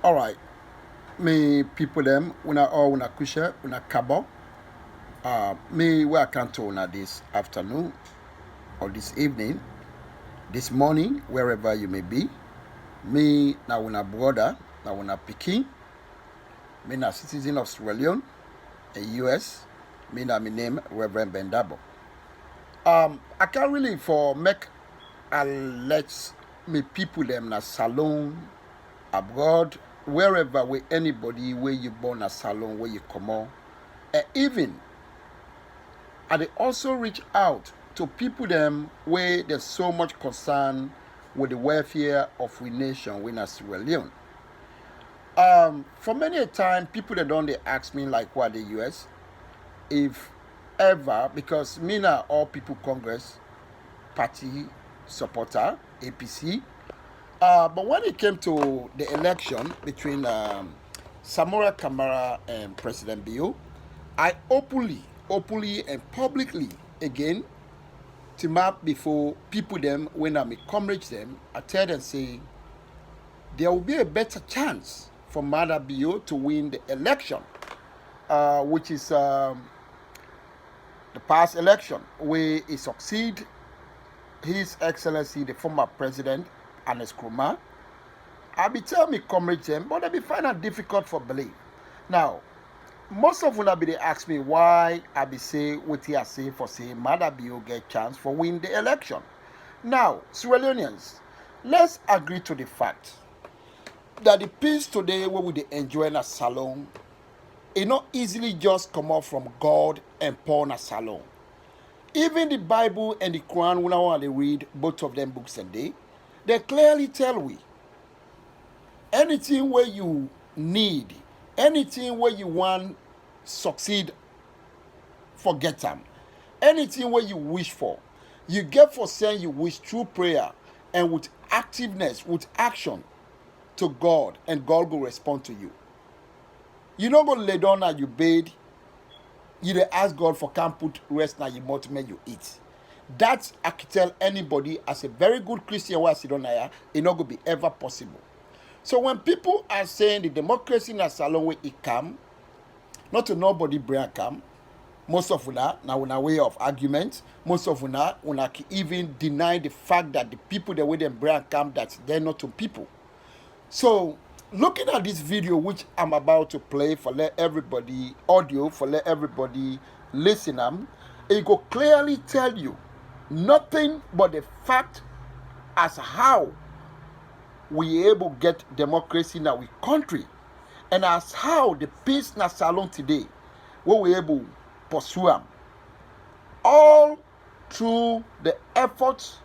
All right, me people them, una all una kusha, una kabo. Me where I can to una this afternoon or this evening, this morning, wherever you may be. Me na una brother, na una pikin. Me na citizen of Sierra Leone, US. Me na me name Reverend Bendabo. I can't really for make a let me people them na salon abroad, wherever where anybody where you born a salon where you come on. And even I they also reach out to people them where there's so much concern with the welfare of we nation when as Sierra Leone. For many a time people that don't they ask me like what the US if ever because me now all people Congress party supporter APC. But when it came to the election between Samora Kamara and President Bio, I openly and publicly again to map before people them when I encourage them, I tell them say there will be a better chance for Mada Bio to win the election, which is the past election where he succeed His Excellency the former President Anes Krumah. I be tell me comrade them, but I be find it difficult for believe. Now, most of una be they ask me why I be say what I say for say Mada Bio get chance for win the election. Now, Sierra Leoneans, let's agree to the fact that the peace today where we dey enjoy in a salon, it not easily just come out from God and pour in a salon. Even the Bible and the Quran, when I want to read both of them books a day, they clearly tell we anything where you need, anything where you want succeed, forget them. Anything where you wish for, you get for saying you wish through prayer and with activeness, with action to God, and God will respond to you. You don't go lay down and you bed, you dey ask God for can put rest now you mouth make you eat. That I can tell anybody as a very good Christian where I sit on here, it not gonna be ever possible. So when people are saying the democracy in a salon where it come, not to nobody bring come, most of una now in a way of argument, most of una can even deny the fact that the people that way them bring come that they're not to people. So looking at this video which I'm about to play for let everybody audio for let everybody listen it will clearly tell you nothing but the fact as how we able get democracy in our country and as how the peace in salon today where we able pursue them all through the efforts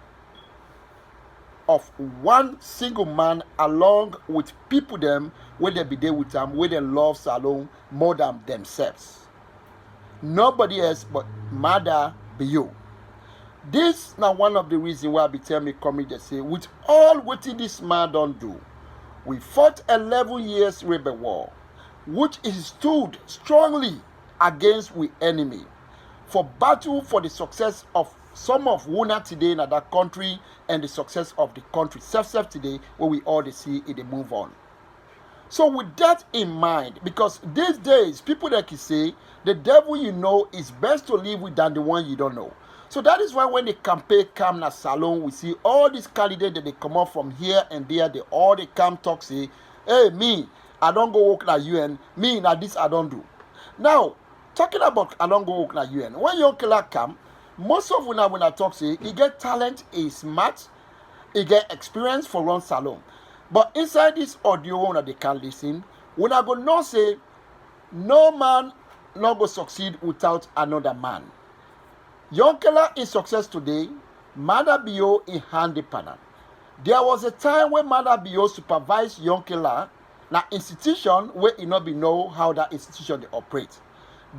of one single man along with people them where they be there with them where they love salon more than themselves. Nobody else but Mada Bio. This now one of the reasons why I be tell me coming to say with all what this man don't do, we fought 11 years rebel war, which is stood strongly against we enemy for battle for the success of some of Wuna today in that country and the success of the country self today where we all see it they move on. So with that in mind, because these days people that can say the devil you know is best to live with than the one you don't know. So that is why when the campaign come na salon, we see all these candidates that they come up from here and there, they all they come talk say, hey me, I don't go work na UN, me na this I don't do. Now, talking about I don't go work na UN, when your killer come, most of when I talk say he get talent, he smart, he get experience for run salon. But inside this audio one that they can listen, when I go no say no man not go succeed without another man. Yonkela is success today, Mada Bio in hand panel. There was a time when Mada Bio supervised Yonkela, na institution where it not be know how that institution they operate.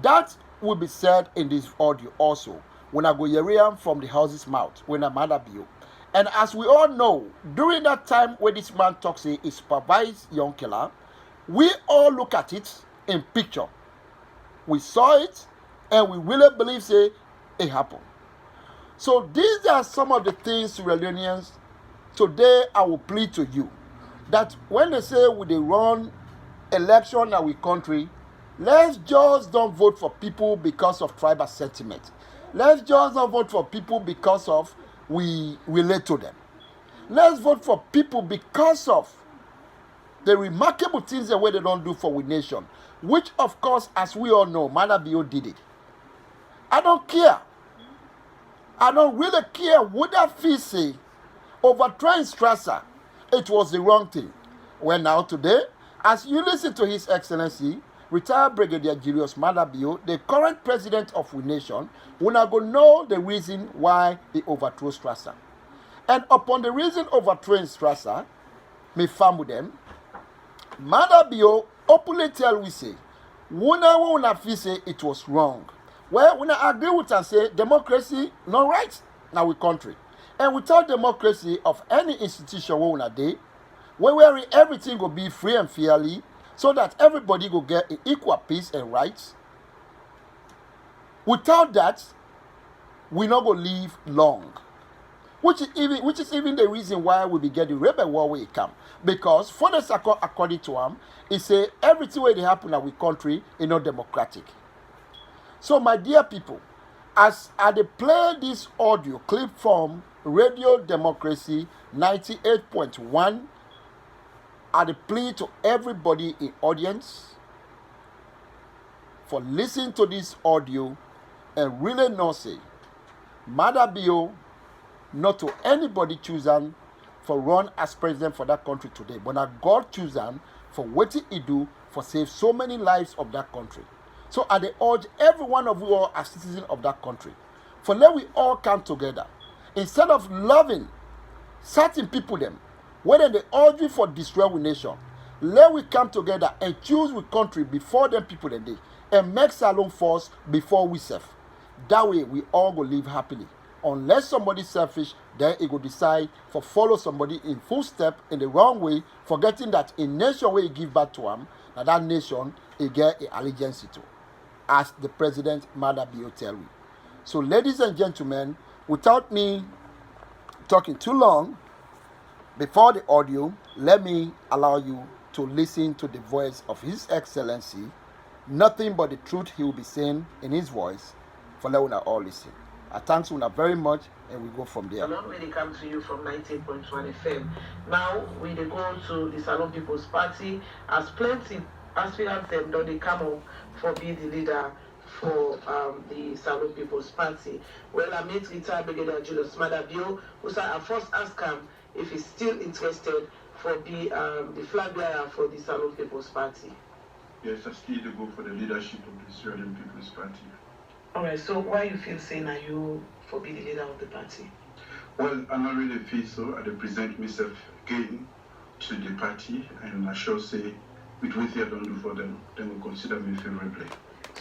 That will be said in this audio also. When I go hear from the house's mouth, when I Mada Bio. And as we all know, during that time when this man talks, he supervised Yonkela, we all look at it in picture. We saw it and we really believe say it happened. So these are some of the things, Sierra Leoneans, today I will plead to you. that when they say we they run election in our country, let's just don't vote for people because of tribal sentiment. Let's just not vote for people because of we relate to them. Let's vote for people because of the remarkable things the way they don't do for we nation, which of course, as we all know, Manabio did it. I don't care. I don't really care what that fee say. Overthrowing Strasser, it was the wrong thing. Well, now today, as you listen to His Excellency, retired Brigadier Julius Madabio, the current president of we nation, will not go know the reason why he overthrew Strasser. And upon the reason overthrowing Strasser, me farm with them, Madabio openly tell we say, una feel say it was wrong. Well, when I agree with and say democracy not right in our country. And without democracy of any institution we una day, where everything will be free and fairly, so that everybody will get equal peace and rights. Without that, we not going to live long. Which is even the reason why we be getting rebel war where it come. Because for the second, according to him, he say everything where they happen in our country is not democratic. So my dear people, as I play this audio clip from Radio Democracy 98.1, I plea to everybody in audience for listening to this audio and really not say, Madabio not to anybody chosen for run as president for that country today, but now God chosen for what he do for save so many lives of that country. So I urge every one of you all as citizens of that country, for let we all come together. Instead of loving certain people them, whether they urge you for destroy we nation, let we come together and choose we country before them people and they, and make salon force before we serve. That way we all go live happily. Unless somebody selfish, then he go decide for follow somebody in full step in the wrong way, forgetting that in nation where he give back to him, that nation he get an allegiance to, as the president Madabio tell me. So ladies and gentlemen, without me talking too long, before the audio, let me allow you to listen to the voice of His Excellency. Nothing but the truth he will be saying in his voice, for let una all listen. I thank you very much, and we go from there. Salon when they come to you from 98.1 FM. Now we they go to the Salon People's Party, as plenty aspirants them though they come up for being the leader for the Salon People's Party. Well, I met retired Brigadier Julius Madabio, who said I first asked him if he's still interested for the flag bearer for the Salon People's Party. Yes, I still to go for the leadership of the Australian People's Party. Alright, so why you feel saying are you for being the leader of the party? Well, I don't really feel so. I present myself again to the party, and I shall say, with what I don't do for them, they will consider me favorably.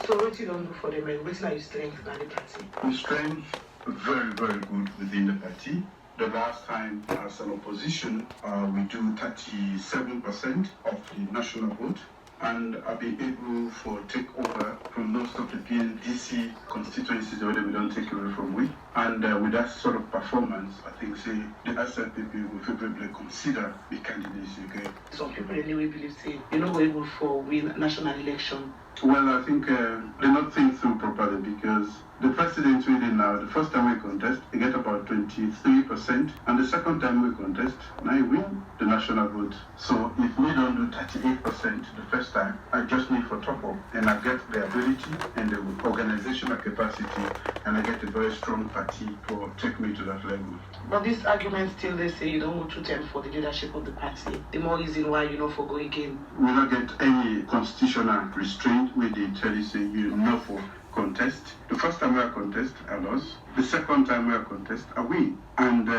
So what you don't do for them, and what are you strength in the party? My strength, very, very good within the party. The last time as an opposition, we do 37% of the national vote. And I've been able to take over from most of the PNDC constituencies that we don't take away from we. And with that sort of performance, I think say the SLPP will favorably consider the candidacy again. Some people anyway believe say you're not able for win national election. Well, I think they're not thinking through properly, because the president really now, the first time we contest, they get about 23%, and the second time we contest, now he win the national vote. So if we don't do 38% the first time, I just need for top up, and I get the ability and the organizational capacity, and I get a very strong party to take me to that level. But this argument still they say you don't go to them for the leadership of the party. The more reason why you know for go again. We don't get any constitutional restraint with the tell you say you know for contest. The first time we contest, I lost. The second time we contest, I win. And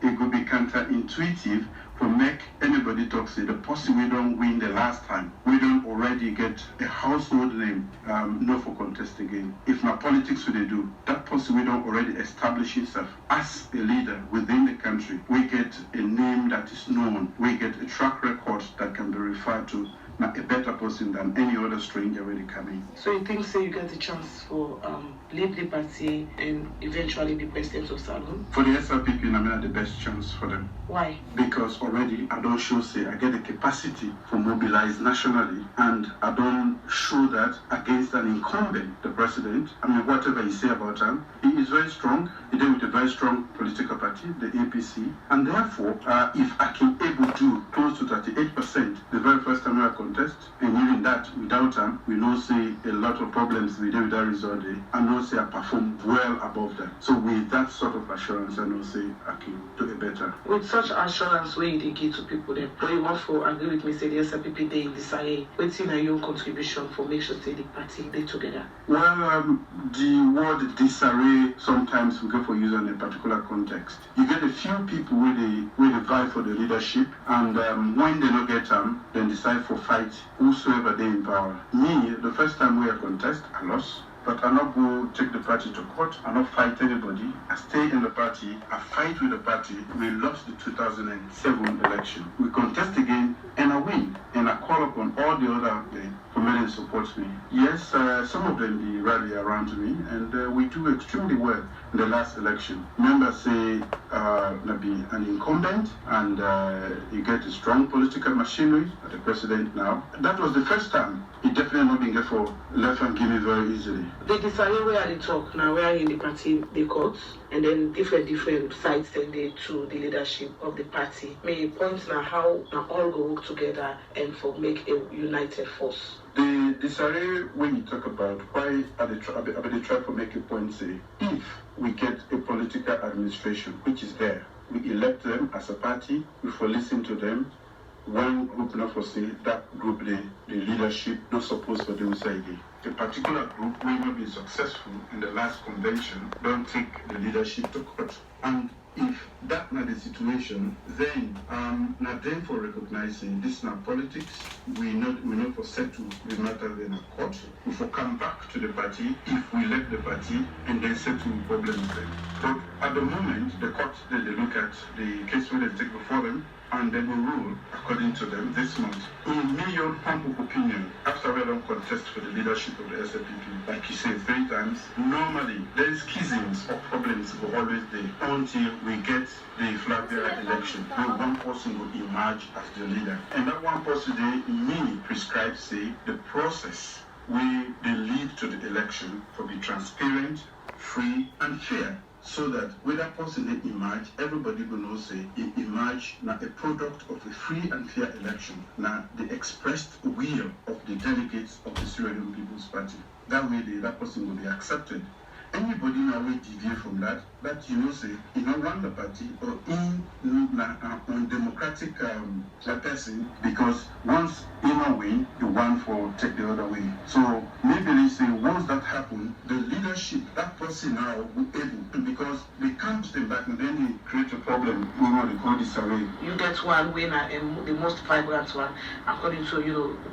it could be counterintuitive for make anybody talk say the person we don't win the last time. We don't already get a household name, no for contest again. If my politics would they do, that person we don't already establish himself as a leader within the country. We get a name that is known. We get a track record that can be referred to na a better person than any other stranger when they come in. So you think, say, you get the chance for lead the party and eventually be president of Salon? For the SLPP, I mean, the best chance for them. Why? Because already I don't show, say, I get the capacity for mobilize nationally, and I don't show that against an incumbent, the president. I mean, whatever you say about him, he is very strong. He did with a very strong political party, the APC, and therefore, if I can able to close to 38% the very first time I contest, and even that without him, we know say a lot of problems we did with that result. I know say I perform well above that. So with that sort of assurance, I know say I can do it better. With such assurance, where you give to people, then, but you want to agree with me, say the SLPP they decide what's your own contribution for make sure say the party they together. Well, the word disarray sometimes we go for use in a particular context. You get a few people where they vie for the leadership, and when they don't get them, then decide for fight whosoever they in power. Me, the first time we contest, I lost. But I not go take the party to court. I not fight anybody. I stay in the party. I fight with the party. We lost the 2007 election. We contest again and I win. And I call upon all the other for many support me. Yes, some of them they rally around me, and we do extremely well in the last election. Members say be an incumbent, and you get a strong political machinery at the president now. That was the first time. He definitely not been get for left and give me very easily. They decide where they talk now, where in the party they court, and then different sides then they to the leadership of the party. May point now how now all go work together and for make a united force. The disarray when you talk about why are they try to make a point say if we get a political administration which is there, we elect them as a party, we for listen to them. One group not for say that group the leadership not supposed for them say a particular group will not be successful in the last convention, don't take the leadership to court. And if that not the situation, then not then for recognizing this not politics, we not for settle the matter in a court. We for come back to the party if we let the party and then settle problems then. But at the moment the court they look at the case where they take before them, and they will rule according to them this month. In my own humble opinion, after we don't contest for the leadership of the SLPP, like you said 3 times, normally there is schisms or problems will always there until we get the flag bearer election where one person will emerge as the leader. And that one person they me prescribe say the process where they lead to the election will be transparent, free and fair. So that when that person they emerge, everybody will know say he emerge now a product of a free and fair election. Now the expressed will of the delegates of the Sierra Leone People's Party. That way that person will be accepted. Anybody now will deviate from that you know say you don't run the party or in undemocratic person, because once you know win, you want for take the other way. So maybe they say once that happens, the leadership, that person now will able, because they can't stay back and then they create a problem. We want to call disarray. You get one winner and the most vibrant one, according to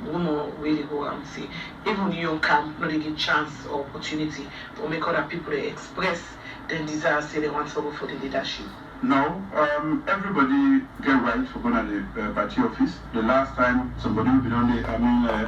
one more way to go and see. Even you can not get chance or opportunity to make other people express their desire, say they want to go for the leadership. No, everybody get right for going to the party office. The last time somebody will be on the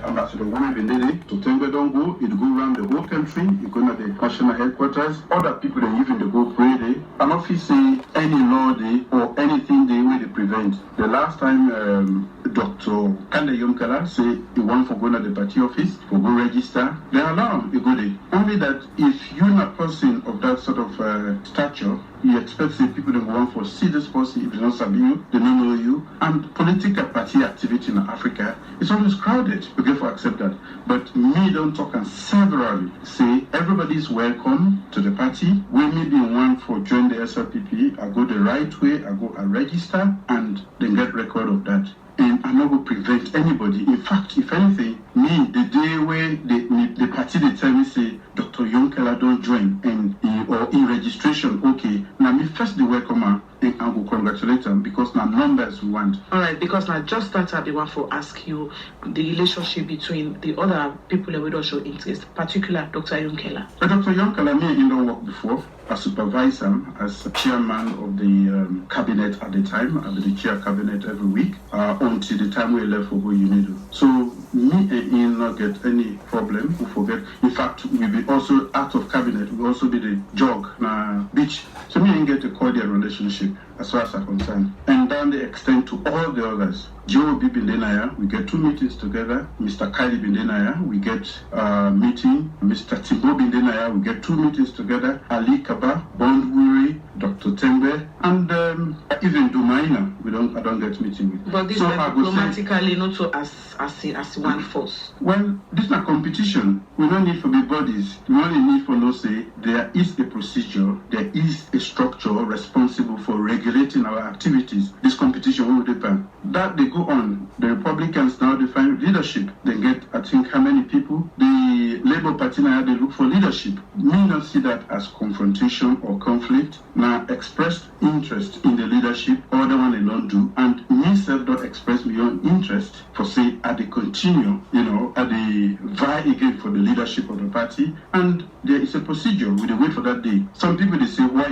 ambassador woman been there to Tembe don't go, it go around the whole country, you go to the national headquarters, other people they even they go pray there. An office say any law day or anything they will prevent. The last time Dr. Kande Yomkala say he want for going to the party office for go register, they allow him to go there. Only that if you're not a person of that sort of stature, you expect say people that want for see this person, if they don't sabi you, they don't know you. And political party activity in Africa is always crowded. You get for accept that. But me don't talk and severally say everybody is welcome to the party. When me be one for join the SLPP, I go the right way, I register and then get record of that. And I'm not going to prevent anybody. In fact, if anything, me, the day where the party they tell me say Dr. Yonkela don't join and or in registration, okay. Now me first the welcomer and I will congratulate them because now numbers we want. Alright, because now just started the one for ask you the relationship between the other people that we don't show interest, particular Dr. Yonkela. But Dr. Yonkela me in don't work before. supervise him as chairman of the cabinet at the time. I was the chair cabinet every week until the time we left for Unido. So me and him not get any problem. We forget. In fact, we be also out of cabinet. We also be the jog na beach. So me and get a cordial relationship as far as I'm concerned. And then they extend to all the others. Joe Bindenaya, we get 2 meetings together. Mr. Kylie Bindenaya, we get meeting. Mr. Timbo Bindenaya, we get 2 meetings together. Ali Kaba, Bondwiri, Dr. Tembe, and even Dumaina, I don't get meeting with. But this is diplomatically not so as one force. Well, this is a competition. We don't need for big bodies. We only need for no say there is a procedure, there is a structure responsible for regulating our activities. This competition will depend. That they go on. The Republicans now define leadership. They get, I think, how many people? The Labour Party now they look for leadership. Me not see that as confrontation or conflict. Now expressed interest in the leadership, other one they don't do, and me self don't express my own interest for say at the continue, at the vie again for the leadership of the party, and there is a procedure. We wait for that day. Some people they say why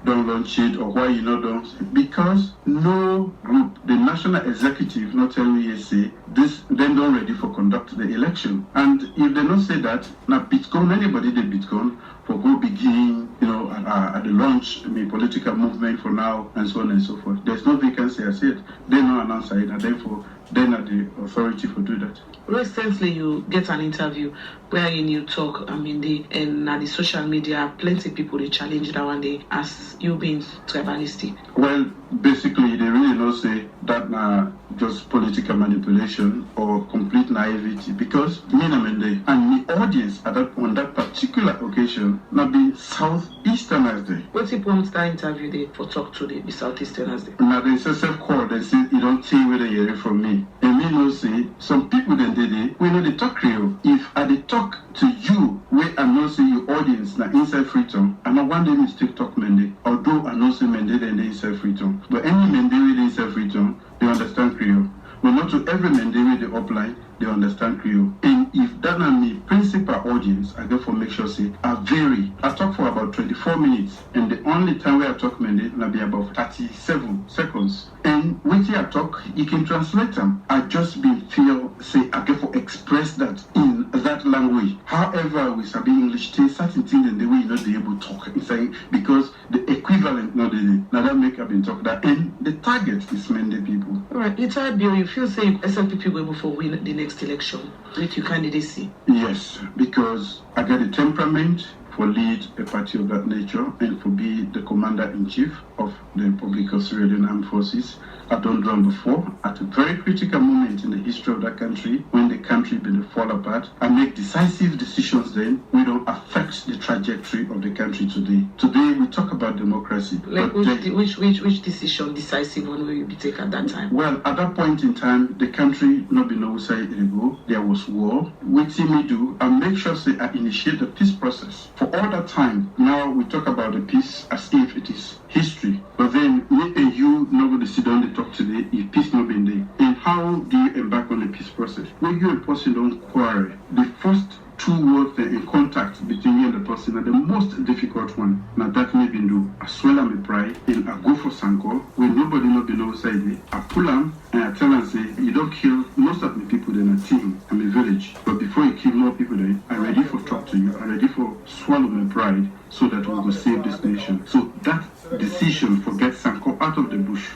don't launch it or why don't, because no group, the national executive not tell me say this then don't ready for conduct the election. And if they don't say that, now Bitcoin, anybody they Bitcoin for go begin, at the launch, political movement for now and so on and so forth. There's no vacancy as yet. They no announce it, and therefore they're not the authority for do that. Recently, you get an interview where you talk. The social media, plenty people they challenge that one day as you being tribalistic. Well, basically, they really don't say that just political manipulation or complete naivety, because me and the audience on that particular occasion not be Southeasterners there. What's the prompt that interview they for talk to the Southeasterners there? Now they self call, they say you don't see where they hear it from me. And me no say some people then we know they talk Creole. If I they talk to you where I know say your audience na inside Freetown, and I one day mistake talk Mende, although I know say Mende then they inside Freetown. But any Mende with inside Freetown, they understand Creole. But not to every Mende with the upline, they understand Creole. And if that not me principal audience, I therefore make sure say I vary. I talk for about 24 minutes, and the only time where I talk Mende will be about 37 seconds. And when I talk, you can translate them. I just been feel say I therefore express that in that language. However, with Sabi English, there's certain things in the way you're not able to talk inside because the equivalent not the now that make up in talk that, and the target is Mende people. All right, it's hard, you feel say SLPP will able for win the next election with your candidacy? Yes, because I got a temperament for lead a party of that nature and for be the commander-in-chief of the Republic of Sierra Leone Armed Forces. I've done before at a very critical moment in the history of that country when the country been fall apart. I make decisive decisions then. We don't affect the trajectory of the country today. Today we talk about democracy. Like which decision decisive one will you be taken at that time? Well, at that point in time, the country not been no side ago. There was war. What me do? I make sure say I initiate the peace process. For all that time, now we talk about the peace as if it is history. But then me and you nobody sit down to talk today if peace not been there. And how do you embark on the peace process? When you and person don't quarrel, the first 2 words in contact between you and the person are the most difficult one. Now that may be do. I swallow my pride and I go for Sanko when nobody not be no side there. I pull them and I tell them say you don't kill most of the people in a team and a village. But before you kill more people there, I'm ready for talk to you. I'm ready for swallow my pride so that we will save this nation. So that decision for get Sanko out of the bush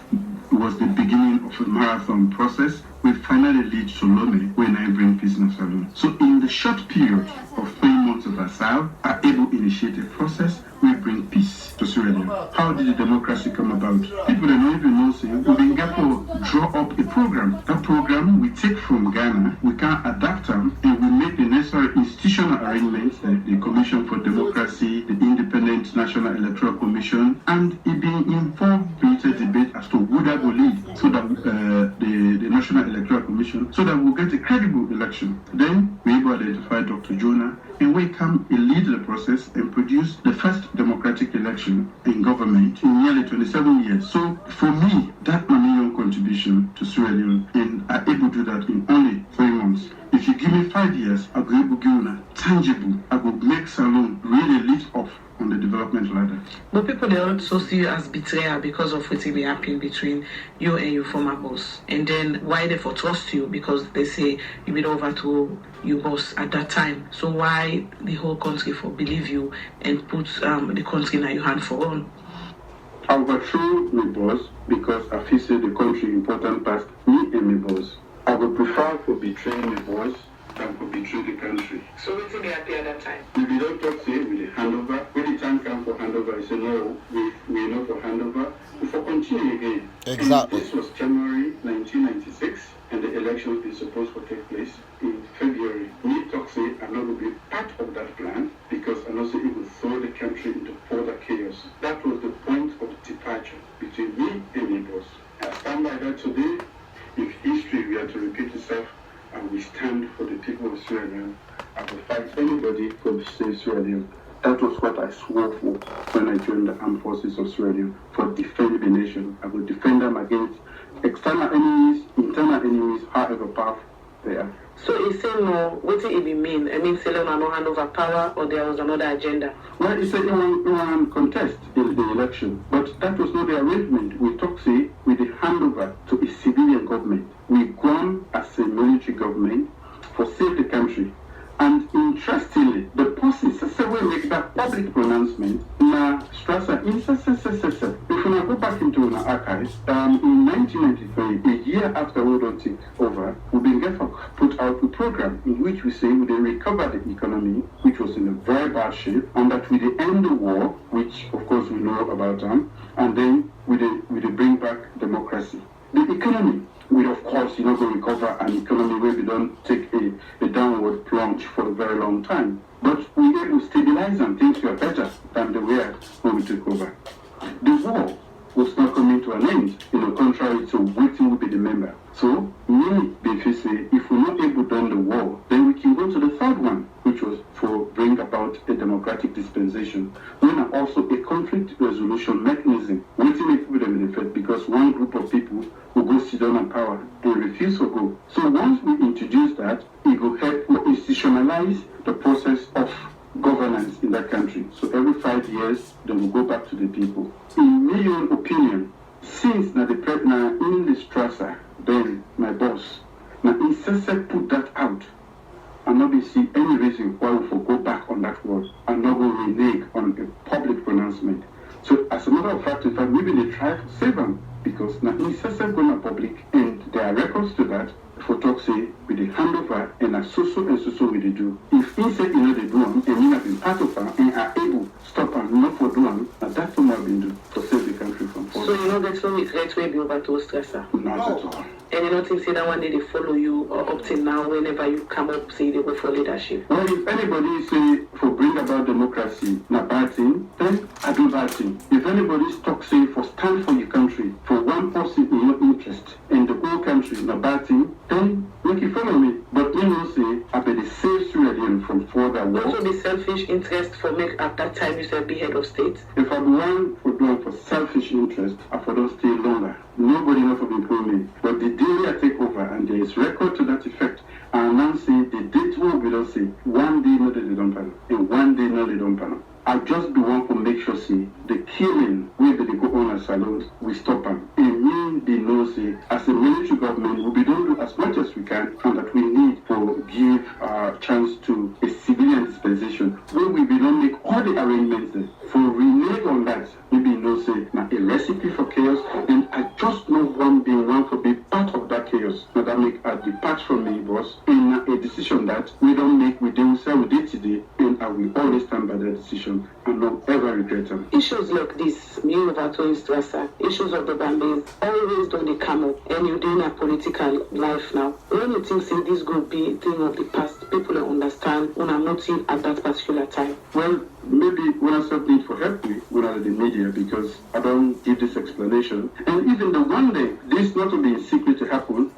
was the beginning of a marathon process which finally lead to LEONE when I bring business alone. So in the short period of 3 months of exile, I able to initiate a process we bring peace to Sierra Leone. How did the democracy come about? People don't even know say we been able to draw up a program. That program we take from Ghana, we can adapt them and we make the necessary institutional arrangements, the Commission for Democracy, the Independent National Electoral Commission, and it being informed created debate as to who that will lead so that the National Electoral Commission, so that we'll get a credible election. Then we able to identify Dr. Jonah and we come and lead the process and produce the first democratic election in government in nearly 27 years. So for me, that my million contribution to Sierra Leone, and I'm able to do that in only 3 months. If you give me 5 years, I'll be able to give you tangible. I will make Salone really lift off on the development ladder. see you as betrayal because of what may happen between you and your former boss. And then why they for trust you? Because they say you been over to your boss at that time. So why the whole country for believe you and put the country in your hand for on? I overthrew my boss because I feel say the country important past me and my boss. I would prefer for betraying my boss than for betray the country. So what did they happen at that time? If you don't talk say with the handover, when the time comes for handover, I say no, we know for handover. We for continue again. Exactly. And this was January 1996, and the elections were supposed to take place in February. Me talk say I'm not going to be part of that plan because I know say it will throw the country into further chaos. That was the point of departure between me and my boss. I stand by that today. If history were to repeat itself, and we stand for the people of Sierra Leone. I will fight anybody for the state of Sierra Leone. That was what I swore for when I joined the armed forces of Sierra Leone, for defending the nation. I will defend them against external enemies, internal enemies, however powerful they are. So you say no, what did it mean? I mean, say Leone no hand over power, or there was another agenda? Well, he said he won contest in the election, but that was not the arrangement. We talk say with the handover to a civilian government. We gone as a military government for save the country. And interestingly, the person will make that public pronouncement na Strasser in if we go back into the archives, in 1993, a year after we don't take over, we began to put out a program in which we say we recover the economy, which was in a very bad shape, and that we end the war, which of course we know about, and then we bring back democracy. The economy will, of course, going to recover an economy where we don't take a downward plunge for a very long time. But we get to stabilize and things were better than they were when we took over. The war was not coming to an end, contrary to waiting will be the member. So, me, if say, if we're not able to end the war, then we can go to the third one, which was for bring about a democratic dispensation, when also a conflict resolution mechanism, waiting make people them in effect, because one group of people will go sit down on power and refuse to go. So once we introduce that, it will help institutionalize the process of governance in that country. So every 5 years, they will go back to the people. In my own opinion, since the in the Strasser, then my boss, now in put that out, and not see any reason why we go back on that word and not go renege on a public pronouncement. So as a matter of fact, in fact, maybe they try to save them because now in going public and there are records to that. For talk say with the handover and a so we they do. If he said they do them and you have been part of them and are able to stop them not for doing, that's what I've been doing to save the country from falling. So that's no regret way be over to Strasser? Not at all. And you don't think say that one day they follow you or up till now whenever you come up say they go for leadership? Well, if anybody say for bring about democracy not bad thing, then I do bad thing. If anybody talk say for stand for your country, for one person in your interest and the whole country not bad thing, then make you follow me. But me no say I better save Sierra Leone from further war. Also be selfish interest for make at that time you said be head of state. If I be one for doing for selfish interest, I for don't stay longer. Nobody knows of me. But the day I take over and there is record to that effect, and now say the date will be don't say one day no they don't panel and one day no they don't panel. I just be one for make sure see the killing where they go on as salons we stop them. And mean they know say as a military government we don't do as much as we can and that we need to give a chance to a civilian dispensation where we don't make all the arrangements there. For renege on that, maybe no say now a recipe for chaos and I just know one being one for be part of that chaos. Now that make a depart from me boss in a decision that we don't make we don't say we did today and I will always stand by that decision and not ever regret them. Issues like this, new Vato Strasser, issues of the Bambas, always don't they come up and you're doing a political life now. When you think say this could be a thing of the past, people don't understand when I'm not in at that particular time. Well, maybe when I start need for help me when I'm in the media because I don't give this explanation. And even the one day, this not only is secret to happen,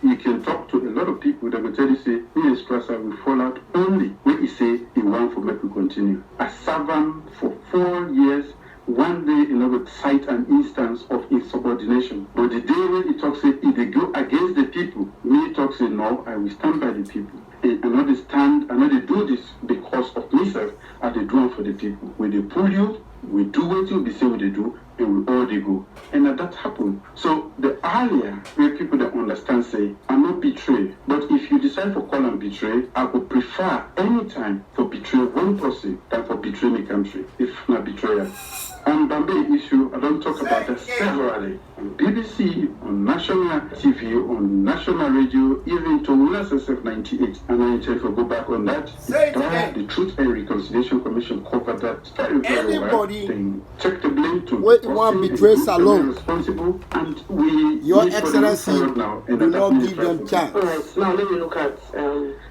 you can talk to a lot of people that will tell you say, me and Strasser will fall out only when you say he want for make we continue. I served him for 4 years. One day, would cite an instance of insubordination. But the day when he talks, if they go against the people, me talks say, no, I will stand by the people. And I know they do this because of myself, and they do it for the people. When they pull you, we do what we say we do, and we all they go. And that happened. So the earlier where people that understand say, I'm not betrayed. But if you decide for call and betray, I would prefer any time for betray one person than for betray the country, if not betrayal. On Bombay issue, I don't talk about that severally. On BBC, on national TV, on national radio, even to SSF 98. And I intend to go back on that. The Truth and Reconciliation Commission covered that very well. They take the blame to one betray Salone. Responsible, and we Your Excellency now, do not give them chance. All right, now let me look at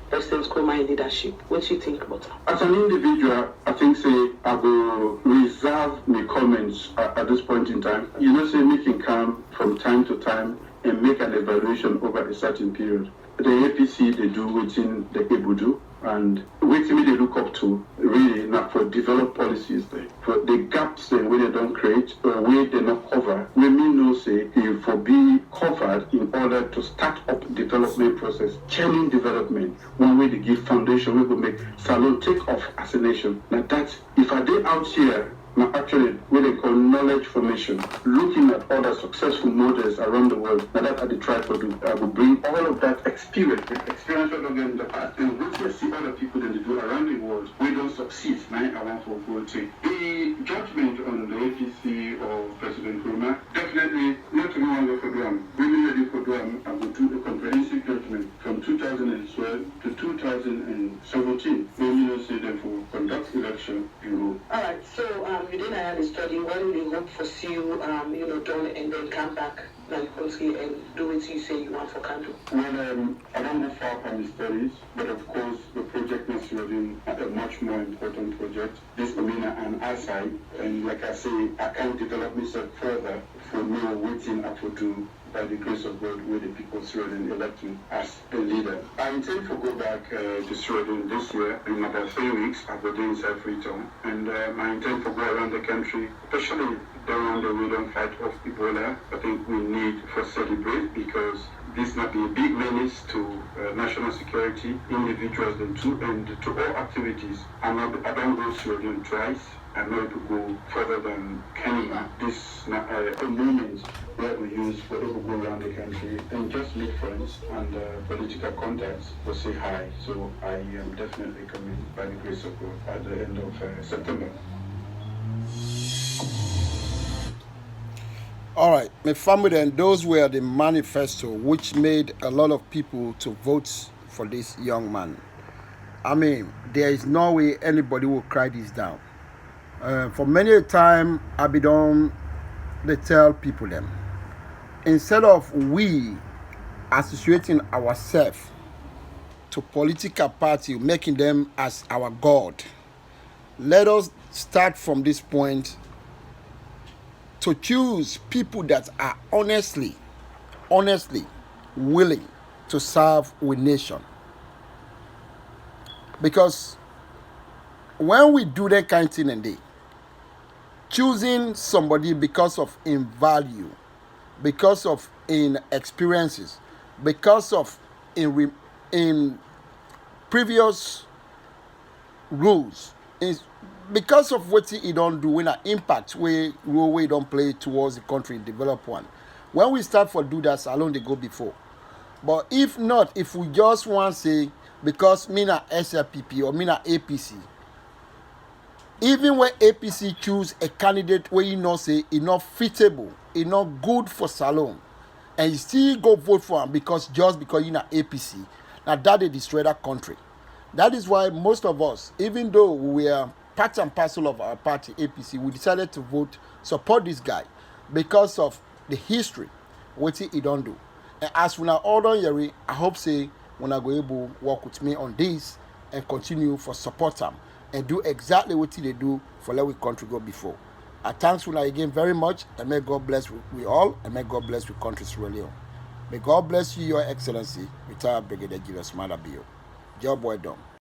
President Nkrumah in leadership. What do you think about that? As an individual, I think say I will reserve my comments at this point in time. You know, say making come from time to time and make an evaluation over a certain period. The APC they do within the able do, and waiting they look up to really not for develop policies there. For the gaps then where they don't create or where they not cover, we mean no say if for be covered in order to start up development process, chaining development, one way to give foundation we will make Salone take off as a nation. Now that if I did out here now actually what they call knowledge formation, looking at other successful models around the world, now that I try to do, I will bring all of that experience in the past, and what we see other people that they do around the world, we don't succeed. Now I want to go to the judgment on the APC or President Nkrumah, definitely not to go on the program. Really ready for program, I will do a comprehensive judgment from 2012 to 2017. When you don't see them for conduct election, you know. All right, so you didn't have a study. What do you hope for see you, done and then come back like country and do what you say you want for country? Well, I don't go far from the studies, but of course the project is really a much more important project. This for me an aside, and like I say, I can't develop myself further for me waiting I could do by the grace of God where the people Sweden elect me as a leader. I intend to go back to Sweden this year in about 3 weeks. I'll be doing self-return, and I intend to go around the country, especially around the we don't fight off Ebola. I think we need to celebrate because this might be a big menace to national security, individuals and to all activities. I don't go Sweden twice. I'm not to go further than Kenya. This is a moment where we use for people go around the country and just make friends and political contacts to say hi. So I am definitely coming by the grace of God at the end of September. All right, my family, and those were the manifesto which made a lot of people to vote for this young man. I mean, there is no way anybody will cry this down. For many a time, I be done, they tell people them, instead of we associating ourselves to political party, making them as our God, let us start from this point to choose people that are honestly willing to serve with nation. Because when we do that kind of thing and choosing somebody because of in value, because of in experiences, because of in previous rules, is because of what he don't do when an impact we don't play towards the country develop one. When we start for do that, Salone they go before. But if not, if we just want to say because me na SLPP or me na APC, even when APC choose a candidate where you know say it's not fitable, it's not good for Salone, and you still go vote for him because you know APC, now that they destroy that country. That is why most of us, even though we are part and parcel of our party APC, we decided to support this guy because of the history, what he don't do. And as we are all done here, I hope say when I go able to work with me on this and continue for support them and do exactly what they do for let we country go before. I thanks you again very much, and may God bless we all, and may God bless we country Sierra Leone. May God bless you, Your Excellency, retired Brigadier General Smada Bio. Job well done.